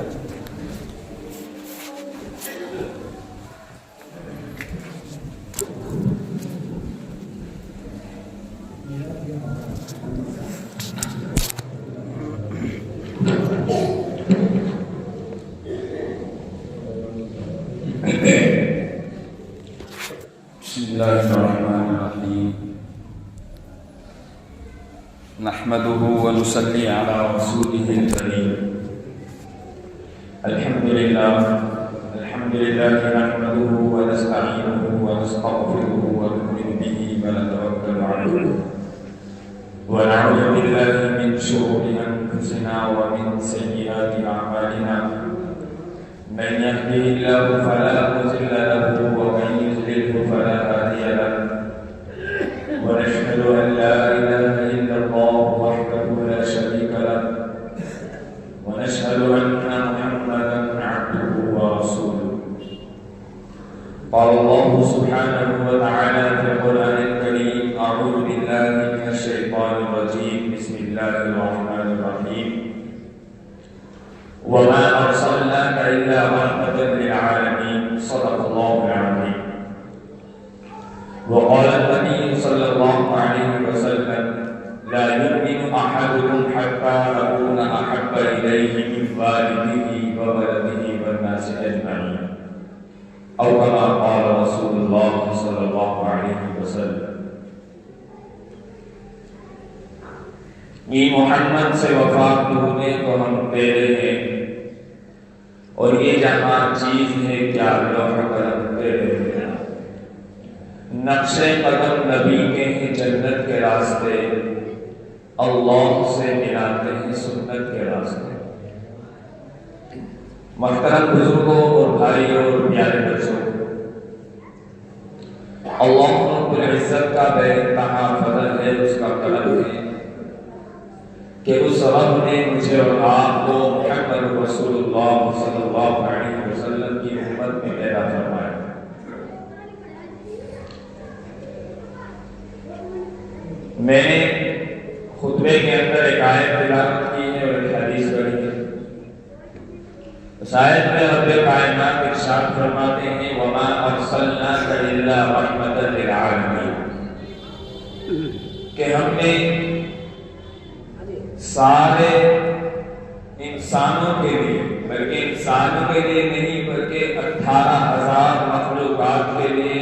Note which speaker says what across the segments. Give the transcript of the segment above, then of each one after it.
Speaker 1: Bismillahirrahmanirrahim. Nahmaduhu wa nusalli ala rasulihil karim. Alhamdulillah nahmaduhu wa nasta'inuhu wa nastaghfiruhu wa nu'minu bihi wa natawakkalu alayhi. Wa na'udzu billahi min shururi anfusina wa min sayyiati a'malina. Man yahdihillahu fala mudilla lahu wa man yudlilhu fala hadiya lahu. ونشهد أن لا إله إلا الله وحده لا شريك له ونشهد أن محمدا عبده ورسوله. قال الله سبحانه وتعالى في القرآن الكريم: أعوذ بالله من الشيطان الرجيم. بسم الله الرحمن الرحيم. وما أرسلناك إلا رحمة للعالمين. صدق الله العظيم. وقال النبي صلى الله عليه وسلم: لا يؤمن أحدكم حتى أكون أحب إليه من والده وولده والناس أجمعين. أو كما قال رسول الله صلى الله عليه وسلم. یہ محمد سے وفا ڈھونڈے تو ہم تیرے ہیں، اور یہ جہاں چیز ہے کیا لوح قلم تیرے ہیں. نقش قدم نبی کے ہیں جنت کے راستے، اللہ سے ملاتے ہیں سنت کے راستے. محترم بزرگوں اور بھائیوں اور پیارے بچوں، اللہ رب العزت کا بے انتہا فضل ہے، اس کا کرم ہے کہ اس رب نے مجھے اور آپ کو محمد رسول اللہ صلی اللہ علیہ وسلم کی امت میں پیدا فرمایا. میں نے خطبے کے اندر ایک آیت تلاوت کی ہے اور ایک حدیث پڑھی ہے. اس آیت میں رب کائنات ارشاد فرماتے ہیں: وما ارسلناک الا رحمۃ للعالمین، کہ ہم نے سارے انسانوں کے لیے، بلکہ انسانوں کے لیے نہیں بلکہ 18,000 مخلوقات کے لیے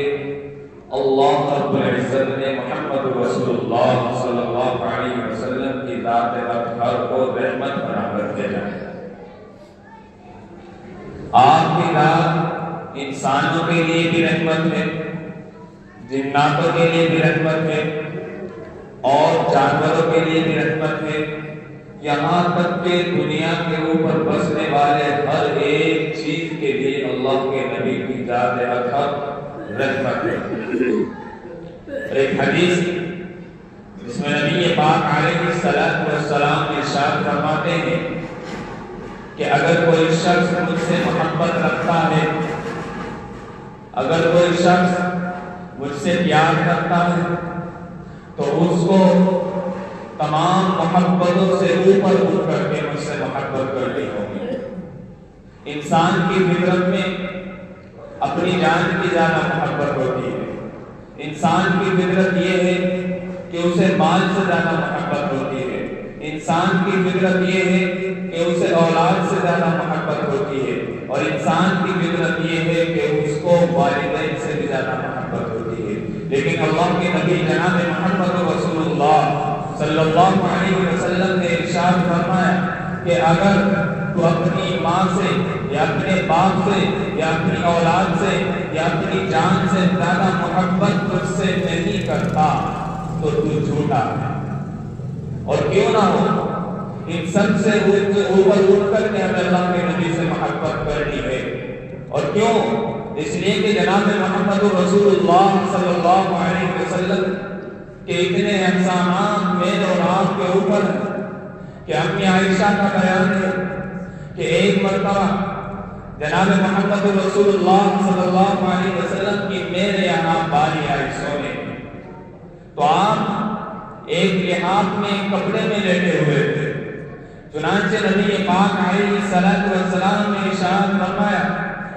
Speaker 1: اللہ رب العزت نے محمد رسول اللہ صلی اللہ علیہ وسلم کی ذات اطہر کو رحمت بنا کر بھیجا ہے. آپ کی ذات انسانوں کے لیے بھی رحمت ہے، جناتوں کے لیے بھی رحمت ہے، اور جانوروں کے لیے بھی رحمت ہے، یہاں تک کہ دنیا کے اوپر بسنے والے ہر ایک چیز کے لیے اللہ کے نبی کی ذات اطہر رحمت ہے. ایک حدیث جس میں نبی پاک علیہ السلام ارشاد فرماتے ہیں کہ اگر کوئی شخص مجھ سے محبت رکھتا ہے، اگر کوئی شخص مجھ سے پیار کرتا ہے تو اس کو تمام محبتوں سے اوپر اٹھ کر کے مجھ سے محبت کرنی ہوگی. انسان کی فطرت میں اپنی جان کی زیادہ محبت ہوتی ہے. انسان کی فطرت یہ ہے کہ اسے مال سے زیادہ محبت ہوتی ہے. انسان کی فطرت یہ ہے کہ اسے اولاد سے زیادہ محبت ہوتی ہے. اور انسان کی فطرت یہ ہے کہ اس کو والدین سے بھی زیادہ محبت ہوتی ہے. لیکن اللہ کے نبی جناب محمد رسول اللہ صلی اللہ علیہ وسلم نے ارشاد فرمایا کہ اگر تو اپنی ماں سے یا اپنے باپ سے یا اپنی اولاد سے یا اپنی جان سے زیادہ محبت تجھ سے نہیں کرتا تو تو جھوٹا ہے. اور کیوں نہ ہو، ان سب سے اوپر اٹھ کر کے ہمیں اللہ کے نبی سے محبت کرنی ہے. اور کیوں؟ اس لیے کہ جناب محمد رسول اللہ صلی اللہ علیہ وسلم کے اتنے احسانات میرے اور آپ کے اوپر کہ امی عائشہ کا بیان ہے کہ ایک مرتبہ جناب محمد رسول اللہ صلی اللہ علیہ وسلم کی میرے یہاں باری آئی سونے کی، تو آپ ایک لحاف میں کپڑے میں لیٹے ہوئے تھے. چنانچہ نبی پاک علیہ السلام نے ارشاد فرمایا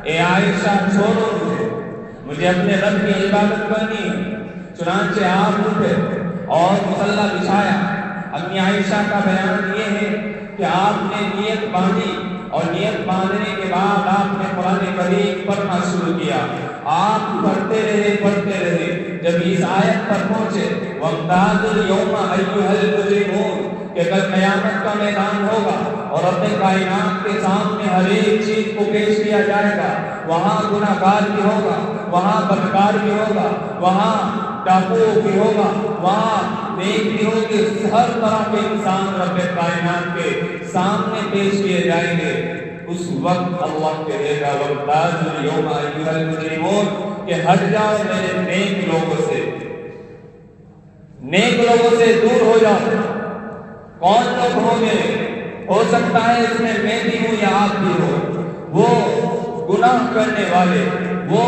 Speaker 1: اے عائشہ چھوڑو مجھے اپنے رب کی عبادت کرنی ہے۔ چنانچہ آپ اٹھے اور مصلی بچھایا۔ امی عائشہ کا بیان یہ ہے کہ آپ نے نیت باندھی اور نیت باندھنے کے بعد آپ نے قرآن کریم پڑھنا شروع کیا۔ آپ پڑھتے رہے جب اس آیت پر پہنچے وَامْتَازُوا الْيَوْمَ أَيُّهَا الْمُجْرِمُونَ کہ کل قیامت کا میدان ہوگا اور رب کائنات کے سامنے ہر ایک چیز کو پیش کیا جائے گا۔ وہاں گناہگار بھی ہوگا، وہاں بدکار بھی ہوگا، وہاں ڈاکو بھی ہوگا، وہاں نیک بھی ہوگی، ہر طرح کے انسان رب کائنات کے سامنے پیش کیے جائیں گے۔ اس وقت اللہ کہے گا وَامْتَازُوا الْيَوْمَ أَيُّهَا الْمُجْرِمُونَ کہ ہٹ جاؤ میرے نیک لوگوں سے دور ہو جاؤ۔ کون لوگ ہوں گے؟ ہو سکتا ہے اس میں بھی ہوں یا آپ بھی ہو۔ وہ گناہ کرنے والے، وہ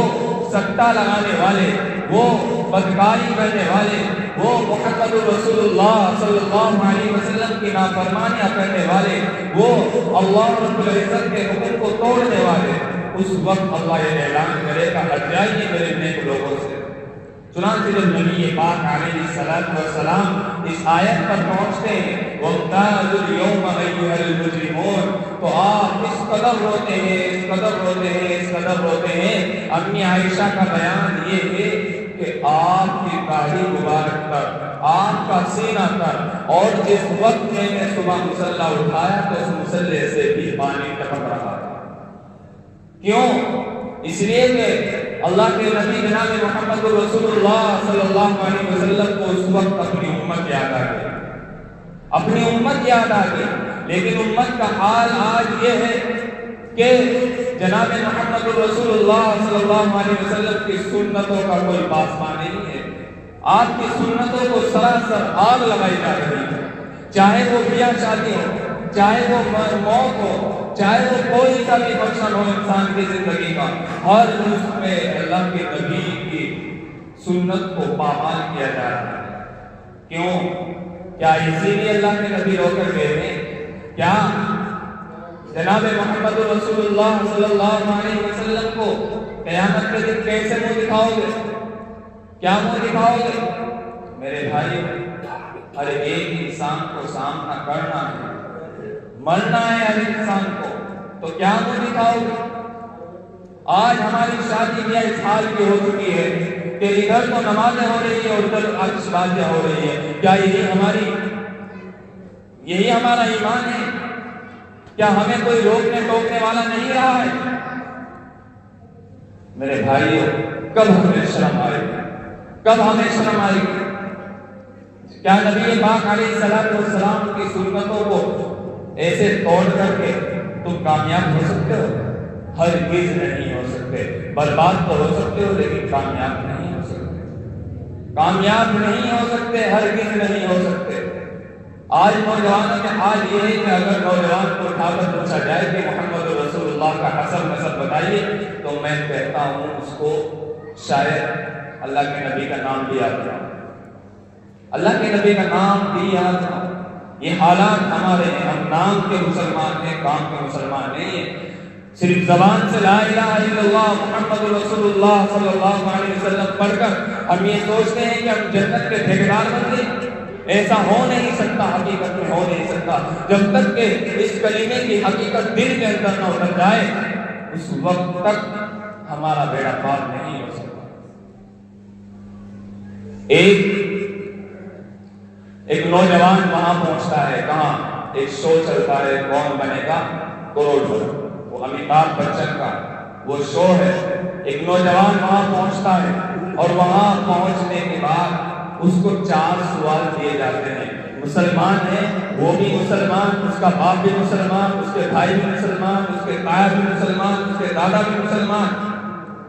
Speaker 1: سٹا لگانے والے، وہ بدکاری کرنے والے، وہ محمد رسول اللہ صلی اللہ علیہ وسلم کی نافرمانیاں کرنے والے، وہ اللہ رب العزت کے حکم کو توڑنے والے۔ اس وقت اللہ یہ اعلان کرے گا ہٹ جائیے میرے نیک لوگوں سے۔ چنانچہ جب نبی پاک علیہ السلام اس آیت پر پہنچتے ہیں وَامْتَازُوا الْيَوْمَ أَيُّهَا الْمُجْرِمُونَ تو آپ اس قدر روتے ہیں۔ امی عائشہ کا بیان یہ ہے کہ آپ کی داڑھی مبارک پر، آپ کا سینہ پر، اور جس وقت میں نے صبح مصلی اٹھایا تو اس مصلی سے بھی پانی ٹپک رہا تھا۔ کیوں؟ اس لیے کہ اللہ کے نبی جناب محمد رسول اللہ صلی اللہ علیہ وسلم کو اس وقت اپنی امت یاد آ گئی، لیکن امت کا حال آج یہ ہے کہ جناب محمد رسول اللہ صلی اللہ علیہ وسلم کی سنتوں کا کوئی پاسبان نہیں ہے۔ آپ کی سنتوں کو سراسر آگ لگائی جا رہی ہے، چاہے وہ بیاہ شادی ہو، چاہے وہ موت ہو، چاہے وہ کوئی سا بھی فنکشن ہو انسان کی زندگی کا، ہر اس میں اللہ کے نبی کی سنت کو پامال کیا جا رہا ہے۔ کیوں؟ کیا اسی لیے اللہ کے نبی رو کر گئے ہیں؟ کیا جناب محمد رسول اللہ صلی اللہ علیہ وسلم کو قیامت کے دن کیسے منہ دکھاؤ گے؟ کیا منہ دکھاؤ گے؟ میرے بھائی، ہر ایک انسان کو سامنا کرنا ہے، مرنا ہے ہر انسان کو، تو کیا منہ دکھاؤ گے؟ آج ہماری شادی بیاہ اس حال کی ہو چکی ہے کہ ادھر تو نمازیں ہو رہی ہیں اور ادھر عکس بازیاں ہو رہی ہیں۔ کیا یہی ہمارا ایمان ہے؟ کیا ہمیں کوئی روکنے ٹوکنے والا نہیں رہا ہے؟ میرے بھائیو، کب ہمیں شرم آئے گی؟ کیا نبی پاک علیہ السلام کی سنتوں کو ایسے توڑ کر کے تم کامیاب ہو سکتے ہو؟ ہرگز نہیں ہو سکتے۔ برباد تو ہو سکتے ہو لیکن کامیاب نہیں ہو سکتے، ہرگز نہیں ہو سکتے۔ آج نوجوانوں کے حال یہ ہے کہ اگر نوجوان کو اٹھا کر پوچھا جائے کہ محمد رسول اللہ کا حسب نسب بتائیے تو میں کہتا ہوں اس کو شاید اللہ کے نبی کا نام بھی یاد رہا، اللہ کے نبی کا نام بھی یاد رہا۔ یہ حالات ہمارے ہیں، ہم نام کے مسلمان ہیں، کام کے مسلمان نہیں ہیں۔ صرف زبان سے لا الہ الا اللہ محمد رسول اللہ صلی اللہ علیہ وسلم پڑھ کر ہم یہ سوچتے ہیں کہ ہم جنت کے ٹھیکیدار بن گئے۔ ایسا ہو نہیں سکتا، حقیقت میں ہو نہیں سکتا۔ جب تک کہ اس کلمے کی حقیقت دل کے اندر نہ اتر جائے اس وقت تک ہمارا بیڑا پار نہیں ہو سکتا۔ ایک نوجوان وہاں پہنچتا ہے، کہاں؟ ایک شو چلتا ہے، کون بنے گا کروڑپتی، وہ امیتابھ بچن کا وہ شو ہے۔ ایک نوجوان وہاں پہنچتا ہے اور وہاں پہنچنے کے بعد اس کو 4 سوال دیے جاتے ہیں۔ مسلمان ہے، وہ بھی مسلمان، اس کا باپ بھی مسلمان، اس کے بھائی بھی مسلمان، اس کے تایا بھی مسلمان، اس کے دادا بھی مسلمان،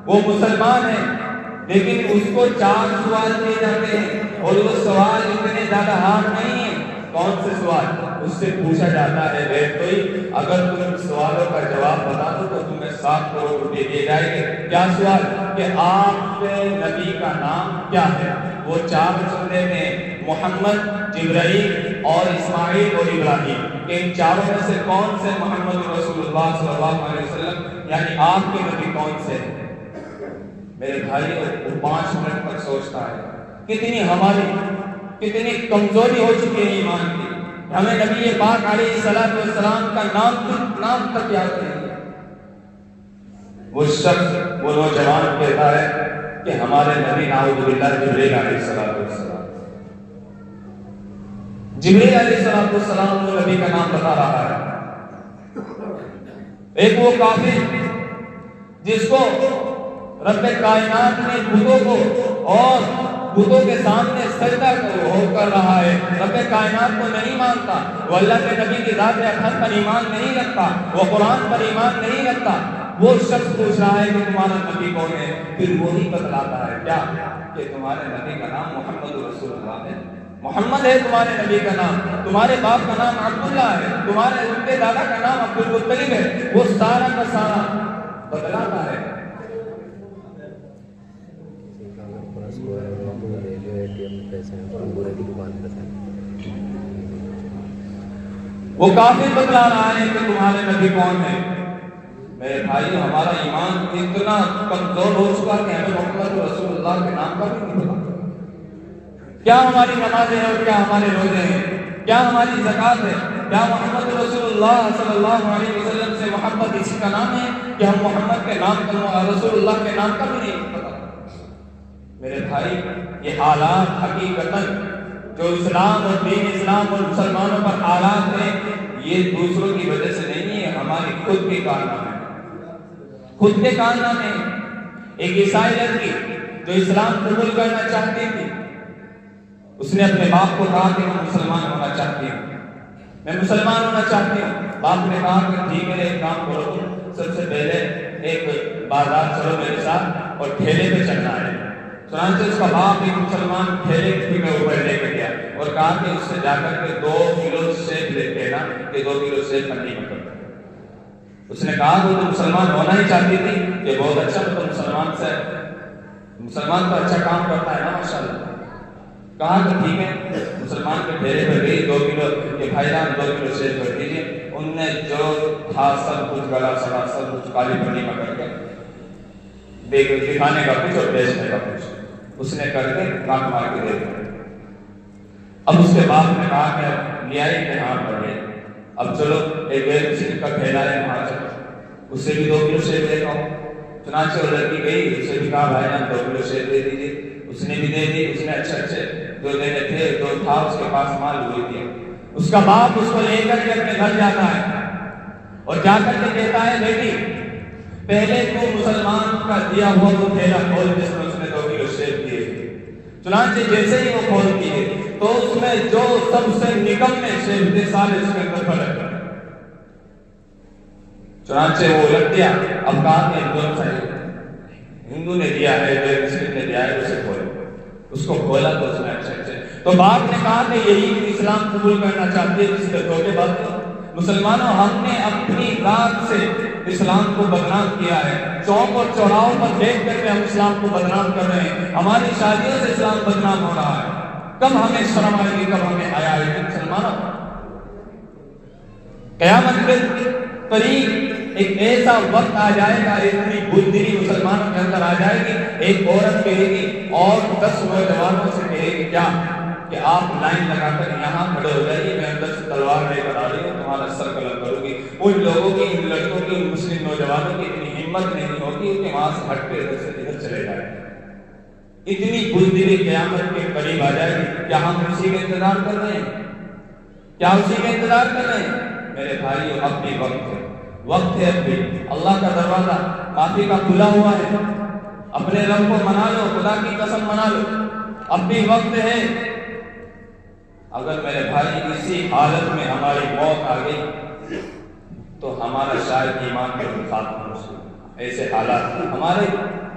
Speaker 1: وہ مسلمان ہے، لیکن اس کو 4 سوال دیے جاتے ہیں اور وہ سوال اتنے زیادہ ہارڈ نہیں ہیں۔ کون سے سوال؟ اس سے پوچھا جاتا ہے بیٹوئی اگر تم ان سوالوں کا جواب بتا دو تو تمہیں 7 کروڑ روپے دیے جائیں گے۔ کیا سوال؟ کہ آپ کے نبی کا نام کیا ہے؟ وہ 4 چن لیتے ہیں، محمد، جبرائیل، اور اسماعیل اور ابراہیم، کہ ان چاروں میں سے کون سے محمد رسول اللہ صلی اللہ علیہ وسلم یعنی آپ کے نبی کون سے ہیں؟ میرے بھائی وہ 5 منٹ تک سوچتا ہے کتنی کمزوری ہو چکی ہے ایمان کی، ہمیں نبی پاک علیہ السلام کا نام تک یاد نہیں ہے۔ وہ شخص، وہ نوجوان کہتا ہے کہ ہمارے نبی نعوذ باللہ جبریل علیہ السلام، جبریل علیہ السلام وہ نبی کا نام بتا رہا ہے۔ ایک وہ کافر جس کو رب کائنات نے بتوں کو اور بتوں کے سامنے سجدہ کر رہا ہے، رب کائنات کو نہیں مانتا، وہ اللہ کے نبی کی ذات اطہر پر ایمان نہیں رکھتا، وہ قرآن پر ایمان نہیں رکھتا، وہ شخص پوچھ رہا ہے کہ تمہارا نبی کون ہے؟ پھر وہی بتلاتا ہے کیا کہ تمہارے نبی کا نام محمد رسول اللہ ہے، محمد ہے تمہارے نبی کا نام، تمہارے باپ کا نام عبداللہ ہے، تمہارے ان کے دادا کا نام عبد المطلب ہے، وہ سارا کا سارا بتلاتا ہے۔ وہ کافر بتلا رہا ہے کہ تمہارے نبی کون ہے۔ میرے بھائی ہمارا ایمان اتنا کمزور ہو چکا کہ ہمیں محمد رسول اللہ کے نام کا بھی نہیں پتا۔ کیا ہماری نمازیں ہیں اور کیا ہمارے روزے ہیں، کیا ہماری زکوٰۃ ہے، کیا محمد رسول اللہ صلی اللہ علیہ وسلم سے محبت اسی کا نام ہے کہ ہم محمد کے نام کا، رسول اللہ کے نام کا بھی نہیں پتا۔ میرے بھائی یہ حالات حقیقتاً جو اسلام اور دین اسلام اور مسلمانوں پر حالات ہیں، یہ دوسروں کی وجہ سے نہیں ہے، ہماری خود کے کارنامے خود کے کارنامے ہیں۔ ایک عیسائی لڑکی جو اسلام قبول کرنا چاہتی تھی، اس نے اپنے باپ کو کہا کہ میں مسلمان ہونا چاہتی ہوں، میں مسلمان ہونا چاہتی ہوں۔ باپ نے کہا کہ ٹھیک ہے ایک کام کرو، سب سے پہلے ایک بازار چلو میرے ساتھ اور ٹھیلے پہ چلنا ہے۔ چنانچہ اس کا باپ ایک مسلمان ٹھیلے کے اوپر لے کے گیا اور کہا کہ اس سے جا کر کے 2 کلو سیب لیتے نا کہ 2 کلو سیب پنی میں کر۔ اس نے کہا کہ تو مسلمان ہونا ہی چاہتی تھی کہ بہت اچھا، تو مسلمان تو اچھا کام کرتا ہے نا ماشاءاللہ۔ کہا کہ ٹھیک ہے، مسلمان کے ٹھیلے پر گئی، 2 کلو کہ بھائی جان 2 کلو سیب کر دیجیے۔ ان نے جو تھا سب کچھ گلا سڑا، سب کچھ کالی پنی میں کر کے دکھانے کا کچھ اور بیچنے کا کچھ اس نے کر کے کاٹ مار کے دے دیا۔ اب اس کے باپ نے کہا کہ لیا امتحان پڑ گئے، اب چلو ایک غیر مسلم کا ٹھیلا ہے وہاں چلو، اس سے بھی 2 کلو سیب دیتا ہوں۔ چنانچہ وہ لڑکی گئی، اس سے بھی کہا بھائی جان 2 کلو سیب دے دیجیے، اس نے بھی دے دی۔ اس نے اچھے جو دینے تھے، جو تھا اس کے پاس مال ہوئی دیا۔ اس کا باپ اس کو لے کر کے اپنے گھر جاتا ہے اور جا کر کے کہتا ہے بیٹی پہلے تو مسلمان کا دیا ہوا وہ ٹھیلا کھول جس میں اس نے 2 کلو سیب دیے تھے۔ چنانچہ جیسے ہی وہ کھولتی ہے تو اس میں جو سب سے نکمے سیب تھے سارے اس کے اندر پلٹ گئے۔ چنانچہ وہ الٹ دیا، اب کہا کہ ہندو نے دیا ہے، مسلم نے دیا ہے، اسے کھولو۔ اس کو کھولا تو اس نے اچھے تو باپ نے کہا کہ یہی اسلام قبول کرنا چاہتی ہے جس کے دھوکے بات۔ مسلمانوں ہم نے اپنی ذات سے اسلام کو بدنام کیا ہے، چوک اور چوراہوں پر دیکھ کر کے ہم اسلام کو بدنام کر رہے ہیں، ہماری شادیوں سے اسلام بدنام ہو رہا ہے۔ کب ہمیں شرم آئے گی، کب ہمیں حیا آئے گی؟ مسلمانوں قیامت کے قریب ایک ایسا وقت آ جائے گا، اتنی بزدلی مسلمانوں کے اندر آ جائے گی، ایک عورت کہے گی اور 10 نوجوانوں سے کہے گی کیا کہ آپ لائن لگا کر یہاں کھڑے ہو جائیے، میں اندر سے تلوار لے کر آ رہی ہوں، تمہارا سر قلم کروں گی۔ ان لوگوں کی، ان لڑکوں کی، ان مسلم نوجوانوں کی اتنی ہمت نہیں ہوگی کہ وہاں سے ہٹ کے ادھر چلے جائیں۔ اتنی بزدلی قیامت کے قریب آ جائے گی۔ کیا ہم اسی کا انتظار کر رہے ہیں؟ کیا اسی کا انتظار کر رہے ہیں؟ میرے بھائیو اب بھی وقت ہے، اب بھی اللہ کا دروازہ معافی کا کھلا ہوا ہے۔ اپنے رب کو منا لو، خدا کی قسم منا لو، اب بھی وقت ہے۔ اگر میرے بھائی اسی حالت میں ہماری موت آ گئی تو ہمارا شاید ایمان کے خاتمہ ہو۔ ایسے حالات ہمارے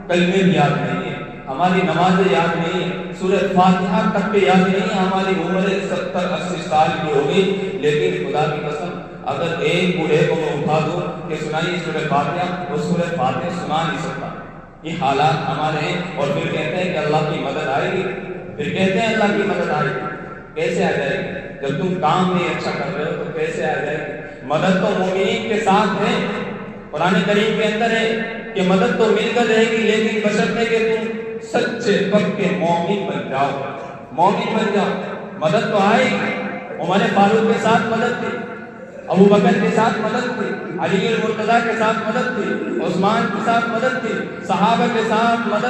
Speaker 1: کلمے بھی یاد نہیں ہے، ہماری نمازیں یاد نہیں ہے، سورہ فاتحہ تک کے یاد نہیں ہے، ہماری عمر 70-80 سال کی ہوگی، لیکن خدا کی قسم اگر ایک بوڑھے کو میں اٹھا دوں کہ سنائیے سورہ فاتحہ، وہ سورہ فاتحہ سنا نہیں سکتا۔ یہ حالات ہمارے ہیں، اور پھر کہتے ہیں کہ اللہ کی مدد آئے گی، پھر کہتے ہیں اللہ کی مدد آئے گی۔ کیسے آ جائے گی؟ جب تم کام نہیں اچھا کر رہے ہو تو کیسے آ جائے گی؟ مدد تو مومنین کے ساتھ ہے، قرآن کریم کے اندر ہے کہ مدد تو مل کر رہے گی، لیکن بشرطے کہ تم سچے پکے مومن بن جاؤ، مومن بن جاؤ، مدد تو آئے گی۔ عمر فاروق کے ساتھ مدد تھی، ابو بکر کے ساتھ مدد تھی، علی المرتضیٰ کے ساتھ مدد تھی، عثمان کے ساتھ مدد تھی، صحابہ کے ساتھ مدد